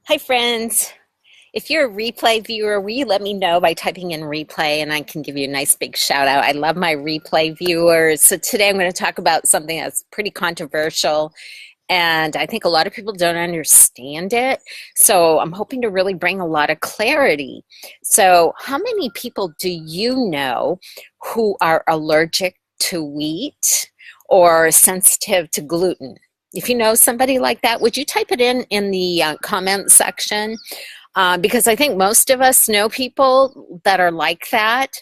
Hi, friends. If you're a replay viewer, will you let me know by typing in replay and I can give you a nice big shout out? I love my replay viewers. So today I'm going to talk about something that's pretty controversial and I think a lot of people don't understand it. So I'm hoping to really bring a lot of clarity. So how many people do you know who are allergic to wheat or sensitive to gluten? If you know somebody like that, would you type it in the comment section? Because I think most of us know people that are like that.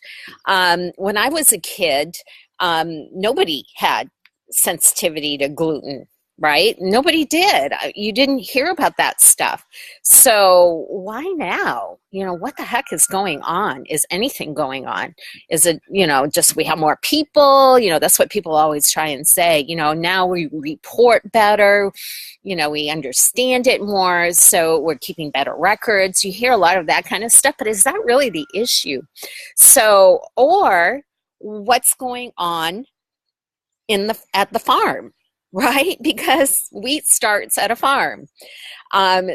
When I was a kid, nobody had sensitivity to gluten, right? Nobody did. You didn't hear about that stuff. So why now? What the heck is going on? Is anything going on? Is it, just we have more people? That's what people always try and say. Now we report better. We understand it more, so we're keeping better records. You hear a lot of that kind of stuff, but is that really the issue? So, or what's going on at the farm, right? Because wheat starts at a farm.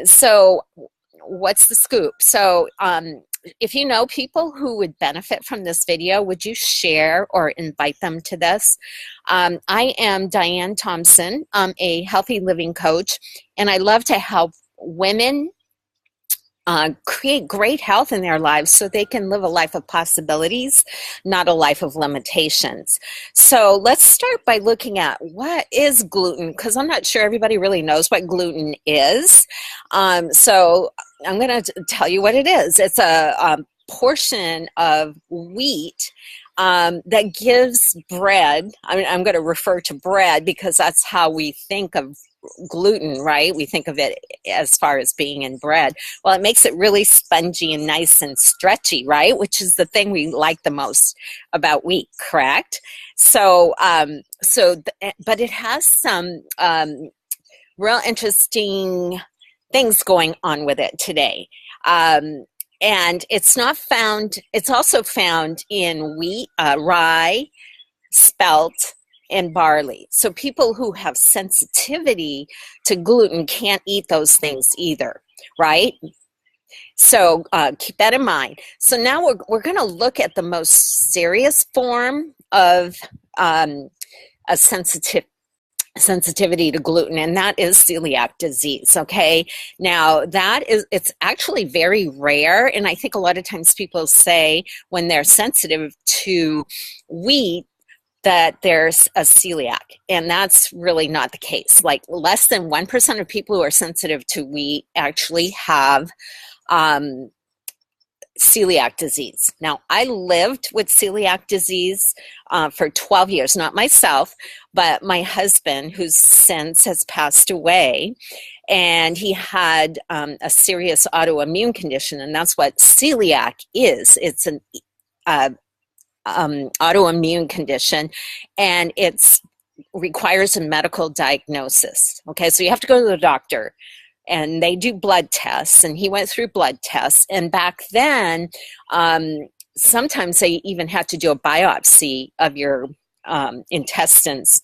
So what's the scoop? So if you know people who would benefit from this video, would you share or invite them to this? I am Diane Thompson. I'm a healthy living coach, and I love to help women create great health in their lives so they can live a life of possibilities, not a life of limitations. So let's start by looking at what is gluten, because I'm not sure everybody really knows what gluten is. So I'm going to tell you what it is. It's a portion of wheat that gives bread. I'm going to refer to bread because that's how we think of gluten, right? We think of it as far as being in bread. Well, it makes it really spongy and nice and stretchy, right? Which is the thing we like the most about wheat, correct? So, but it has some real interesting things going on with it today. And it's also found in wheat, rye, spelt, and barley. So people who have sensitivity to gluten can't eat those things either, right? So keep that in mind. So now we're going to look at the most serious form of a sensitivity to gluten, and that is celiac disease. Okay, now it's actually very rare, and I think a lot of times people say when they're sensitive to wheat that there's a celiac, and that's really not the case. Like less than 1% of people who are sensitive to wheat actually have celiac disease. Now, I lived with celiac disease for 12 years, not myself, but my husband, who since has passed away, and he had a serious autoimmune condition, and that's what celiac is. It's an autoimmune condition, and it requires a medical diagnosis. Okay, so you have to go to the doctor, and they do blood tests, and he went through blood tests. And back then, sometimes they even had to do a biopsy of your intestines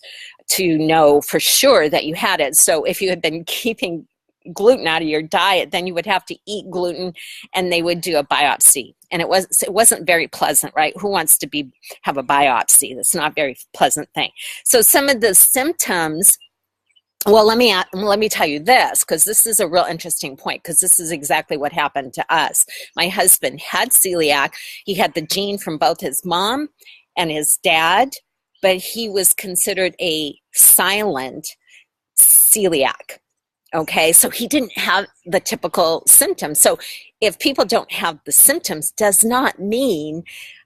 to know for sure that you had it. So if you had been keeping gluten out of your diet, then you would have to eat gluten, and they would do a biopsy. And it wasn't very pleasant, right? Who wants to have a biopsy? That's not a very pleasant thing. So some of the symptoms, well, let me tell you this, because this is a real interesting point, because this is exactly what happened to us. My husband had celiac. He had the gene from both his mom and his dad, but he was considered a silent celiac. Okay, so he didn't have the typical symptoms. So if people don't have the symptoms, does not mean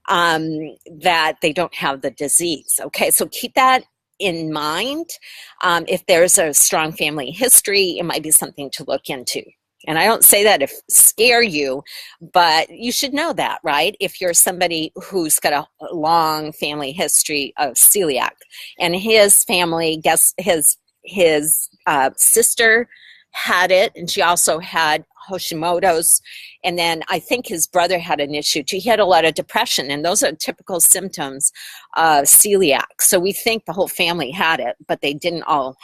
that they don't have the disease. Okay, so keep that in mind. If there's a strong family history, it might be something to look into. And I don't say that to scare you, but you should know that, right? If you're somebody who's got a long family history of celiac, and his family, his sister had it, and she also had Hashimoto's, and then I think his brother had an issue too. He had a lot of depression, and those are typical symptoms of celiac. So we think the whole family had it, but they didn't all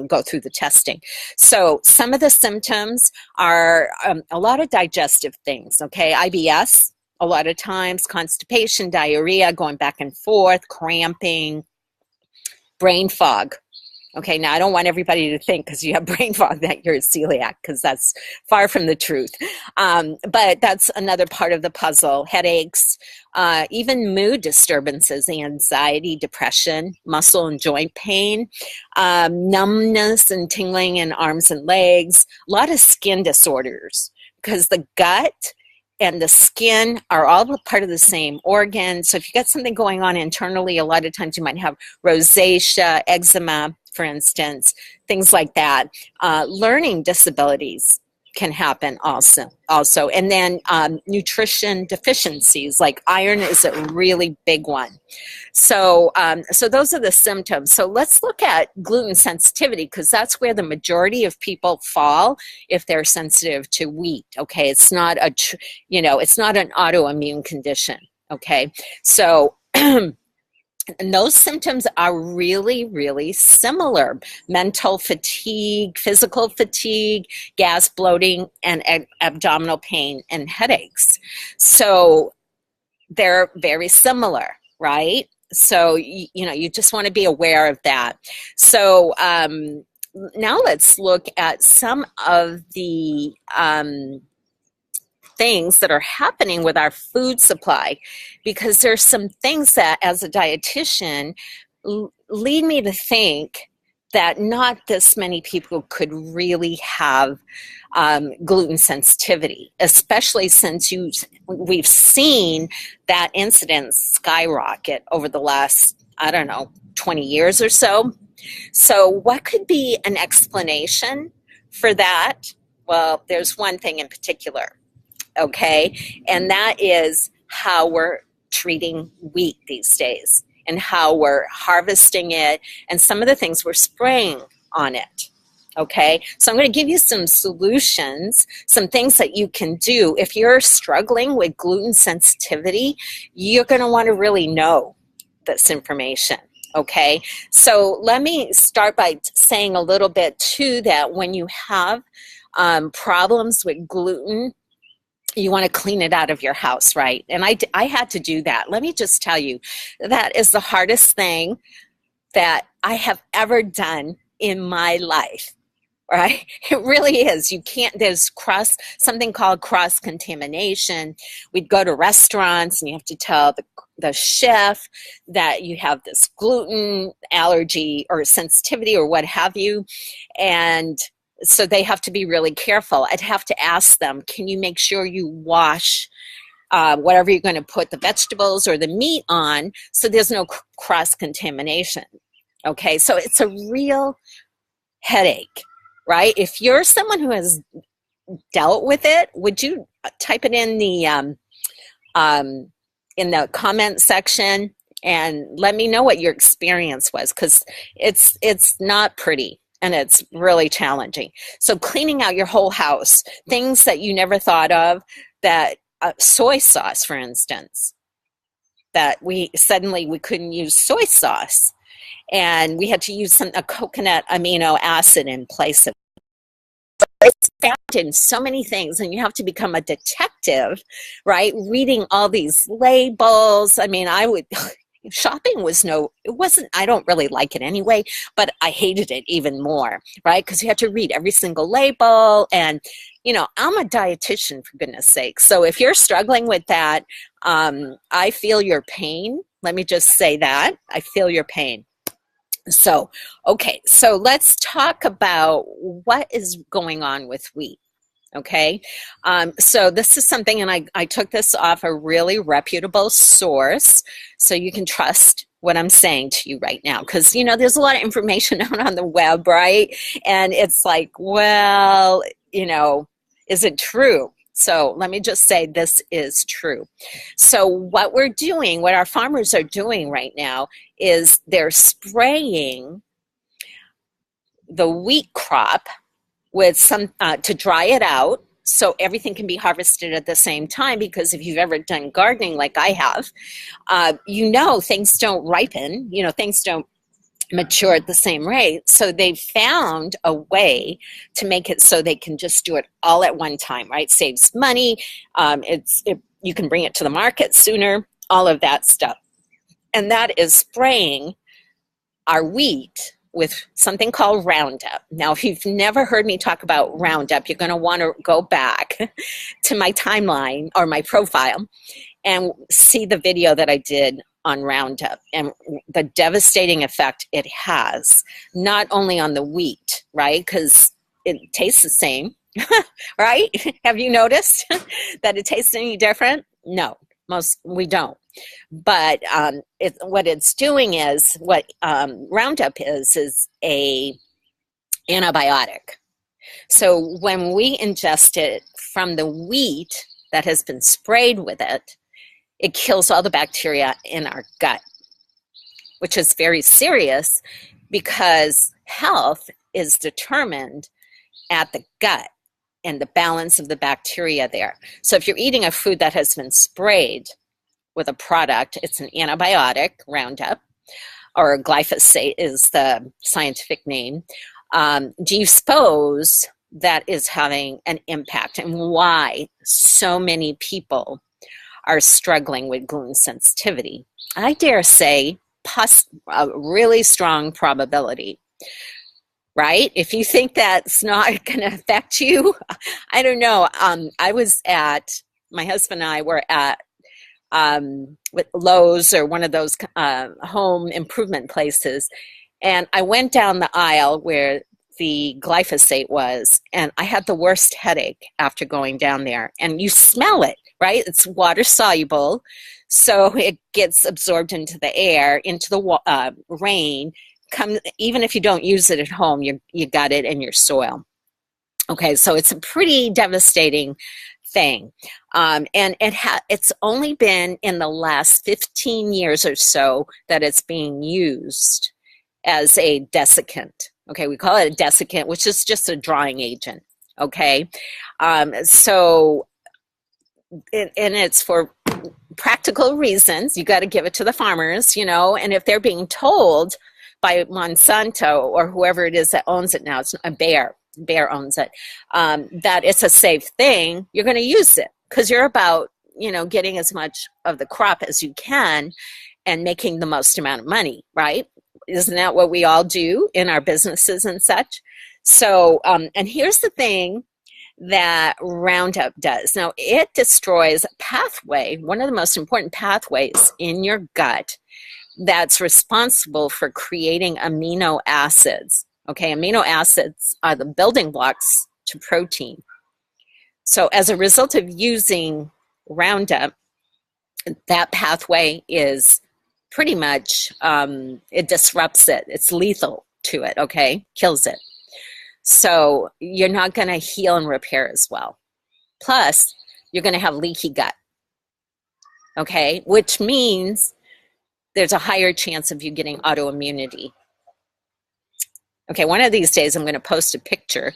go through the testing. So some of the symptoms are a lot of digestive things, okay? IBS, a lot of times, constipation, diarrhea, going back and forth, cramping, brain fog. Okay, now I don't want everybody to think because you have brain fog that you're a celiac, because that's far from the truth. But that's another part of the puzzle. Headaches, even mood disturbances, anxiety, depression, muscle and joint pain, numbness and tingling in arms and legs, a lot of skin disorders, because the gut and the skin are all part of the same organ. So if you got something going on internally, a lot of times you might have rosacea, eczema, for instance, things like that. Learning disabilities can happen also. And then nutrition deficiencies, like iron is a really big one. So those are the symptoms. So let's look at gluten sensitivity, because that's where the majority of people fall if they're sensitive to wheat. Okay, it's not it's not an autoimmune condition. Okay, so and those symptoms are really, really similar. Mental fatigue, physical fatigue, gas, bloating, and abdominal pain and headaches. So they're very similar, right? So, you just want to be aware of that. So now let's look at some of the things that are happening with our food supply, because there's some things that as a dietitian lead me to think that not this many people could really have gluten sensitivity, especially since we've seen that incidence skyrocket over the last, 20 years or so. So what could be an explanation for that? Well, there's one thing in particular. Okay, and that is how we're treating wheat these days and how we're harvesting it and some of the things we're spraying on it. Okay, so I'm going to give you some solutions, some things that you can do. If you're struggling with gluten sensitivity, you're going to want to really know this information. Okay, so let me start by saying a little bit too that when you have problems with gluten, you want to clean it out of your house, right? And I had to do that. Let me just tell you, that is the hardest thing that I have ever done in my life, right? It really is. You can't, there's something called cross-contamination. We'd go to restaurants and you have to tell the chef that you have this gluten allergy or sensitivity or what have you. And so they have to be really careful. I'd have to ask them, can you make sure you wash whatever you're going to put the vegetables or the meat on so there's no cross-contamination? Okay, so it's a real headache, right? If you're someone who has dealt with it, would you type it in the comment section and let me know what your experience was, because it's not pretty. And it's really challenging. So cleaning out your whole house, things that you never thought of, that soy sauce, for instance, that we couldn't use soy sauce. And we had to use a coconut amino acid in place of it. It's found in so many things, and you have to become a detective, right? Reading all these labels. I mean, shopping I don't really like it anyway, but I hated it even more, right? Because you had to read every single label, and I'm a dietitian, for goodness sake. So if you're struggling with that, I feel your pain. Let me just say that. I feel your pain. So, okay, so let's talk about what is going on with wheat. Okay, so this is something, and I took this off a really reputable source, so you can trust what I'm saying to you right now, because there's a lot of information out on the web, right? And it's like, well, is it true? So let me just say this is true. So what our farmers are doing right now is they're spraying the wheat crop with some to dry it out so everything can be harvested at the same time, because if you've ever done gardening like I have, things don't ripen, things don't mature at the same rate. So they've found a way to make it so they can just do it all at one time, right? Saves money. You can bring it to the market sooner, all of that stuff. And that is spraying our wheat with something called Roundup. Now, if you've never heard me talk about Roundup, you're going to want to go back to my timeline or my profile and see the video that I did on Roundup and the devastating effect it has, not only on the wheat, right? Because it tastes the same, right? Have you noticed that it tastes any different? No, we don't. But what it's doing is, what Roundup is a antibiotic. So when we ingest it from the wheat that has been sprayed with it, it kills all the bacteria in our gut, which is very serious because health is determined at the gut and the balance of the bacteria there. So if you're eating a food that has been sprayed with a product, it's an antibiotic, Roundup, or glyphosate is the scientific name. Do you suppose that is having an impact, and why so many people are struggling with gluten sensitivity? I dare say a really strong probability, right? If you think that's not going to affect you, I don't know. My husband and I were at with Lowe's or one of those home improvement places, and I went down the aisle where the glyphosate was, and I had the worst headache after going down there. And you smell it, right? It's water soluble, so it gets absorbed into the air, into the rain. Even if you don't use it at home, you got it in your soil. Okay, so it's a pretty devastating thing. And it's only been in the last 15 years or so that it's being used as a desiccant. Okay, we call it a desiccant, which is just a drying agent. Okay, and it's for practical reasons. You got to give it to the farmers, and if they're being told by Monsanto or whoever it is that owns it now, it's a Bayer owns it, that it's a safe thing, you're going to use it because you're about, getting as much of the crop as you can and making the most amount of money, right? Isn't that what we all do in our businesses and such? So, and here's the thing that Roundup does. Now, it destroys a pathway, one of the most important pathways in your gut that's responsible for creating amino acids. Okay, amino acids are the building blocks to protein. So as a result of using Roundup, that pathway is pretty much, it disrupts it. It's lethal to it, okay? Kills it. So you're not going to heal and repair as well. Plus, you're going to have leaky gut, okay? Which means there's a higher chance of you getting autoimmunity. Okay, one of these days I'm going to post a picture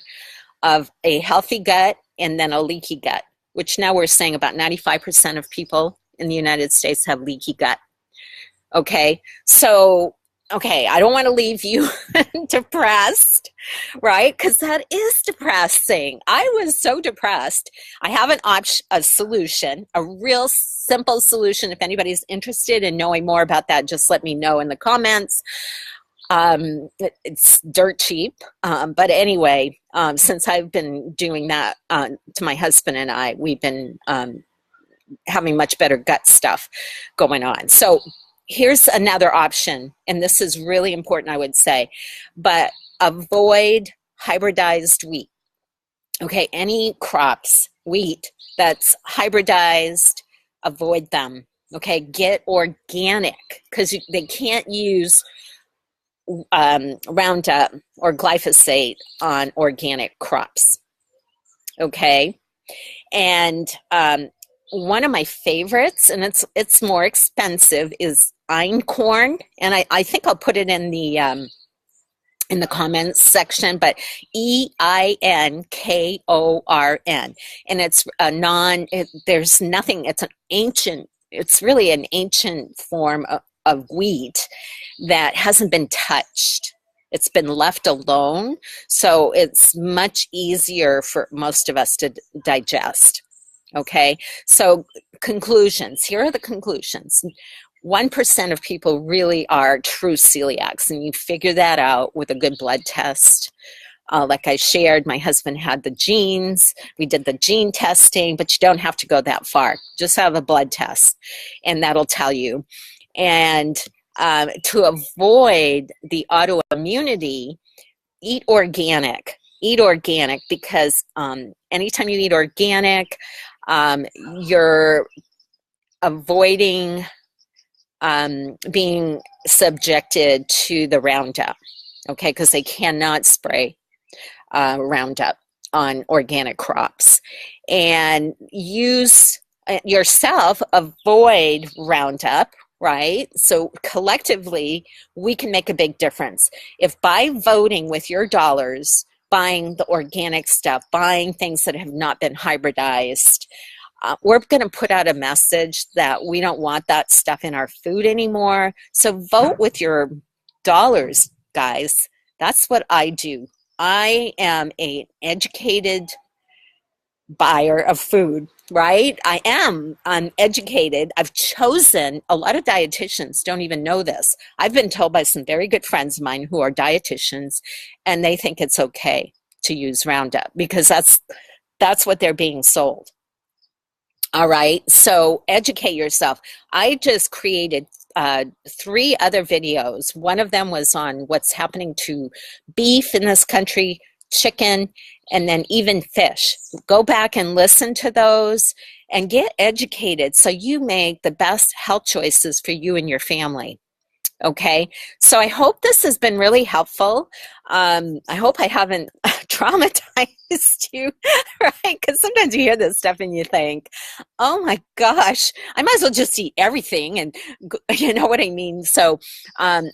of a healthy gut and then a leaky gut, which now we're saying about 95% of people in the United States have leaky gut. Okay, so, I don't want to leave you depressed, right? Because that is depressing. I was so depressed. I have a solution, a real simple solution. If anybody's interested in knowing more about that, just let me know in the comments. It's dirt cheap, but anyway, since I've been doing that to my husband and I, we've been having much better gut stuff going on. So here's another option, and this is really important, I would say, but avoid hybridized wheat. Okay, any crops, wheat that's hybridized, avoid them. Okay, get organic, because they can't use Roundup or glyphosate on organic crops. Okay, and one of my favorites, and it's more expensive, is einkorn, and I think I'll put it in in the comments section, but Einkorn. And it's a there's nothing, it's really an ancient form of wheat that hasn't been touched. It's been left alone. So it's much easier for most of us to digest. Okay. So conclusions. Here are the conclusions. 1% of people really are true celiacs, and you figure that out with a good blood test. Like I shared, my husband had the genes. We did the gene testing, but you don't have to go that far. Just have a blood test, and that'll tell you. And to avoid the autoimmunity, eat organic. Eat organic because anytime you eat organic, you're avoiding being subjected to the Roundup, okay, because they cannot spray Roundup on organic crops. And use yourself, avoid Roundup, right? So collectively, we can make a big difference. If by voting with your dollars, buying the organic stuff, buying things that have not been hybridized, we're going to put out a message that we don't want that stuff in our food anymore. So vote with your dollars, guys. That's what I do. I am an educated buyer of food, right? I'm educated. I've chosen, a lot of dietitians don't even know this. I've been told by some very good friends of mine who are dietitians, and they think it's okay to use Roundup because that's what they're being sold. All right, so educate yourself. I just created 3 other videos. One of them was on what's happening to beef in this country, chicken, and then even fish. Go back and listen to those and get educated so you make the best health choices for you and your family. Okay, so I hope this has been really helpful. I hope I haven't traumatized you, right? Because sometimes you hear this stuff and you think, oh my gosh, I might as well just eat everything. And you know what I mean? So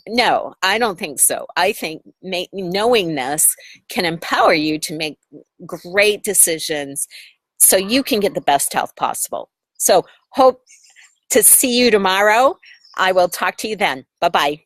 no, I don't think so. I think knowing this can empower you to make great decisions so you can get the best health possible. So hope to see you tomorrow. I will talk to you then. Bye-bye.